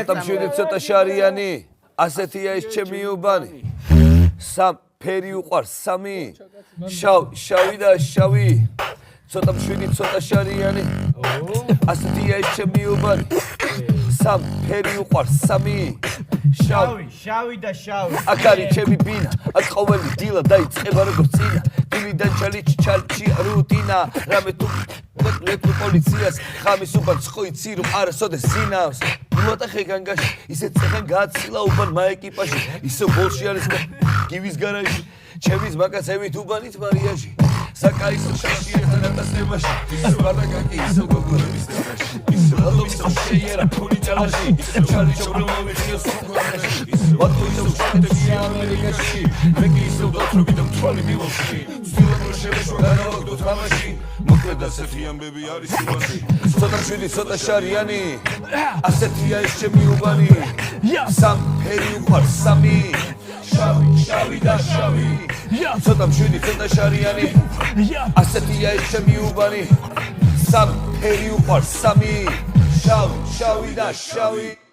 Tamshudi ცოტა შარიანი, ასეთია ეს ჩემი უბანი. Სამ ფერი უყვარს, სამი. შავი და შავი. ცოტა მშვიდი, ცოტა შარიანი. ასეთია ეს ჩემი უბანი. Სამ ფერი უყვარს, სამი. შავი და შავი. აქ არის ჩემი ბინა, აქ ყოველი დილა დაიწყება როგორც წინა. დილიდან ჩალჩი რუტინა, რამე თუ ლეკვი პოლიციას ხამის უბანს ხო იცი რომ არასოდეს ზინავს. მოტახე განგაში ისე წეხან გააცილა უბან მაეკიპაჟი ისე ბოლში არის გივის გარაჟი ჩემის მაკაცებით უბანით მარიაჟი საკაისო შაშიერთან ატასებაში ისე ბარდაკაკი ისე გოგორების თამაში ისე ბალობის შეიერა ფული ჭალაში ჩალი ჩობრომოვიხიოს სუქურაში მათო ისე შეტებში ამერიკაში მეკი ისე დათრობი და მთვალი მილოში სულო შევეშვა განავაგდოთ მამაში მოკლედ ასეთი ამბები არის უბანში ცოტა მშვიდი ცოტა შარიანი ასეთია ეს ჩემი უბანი სამ ფერი უყვარს სამი შავი და შავი ცოტა მშვიდი ცოტა შარიანი ასეთია ეს ჩემი უბანი სამ ფერი უყვარს სამი შავი და შავი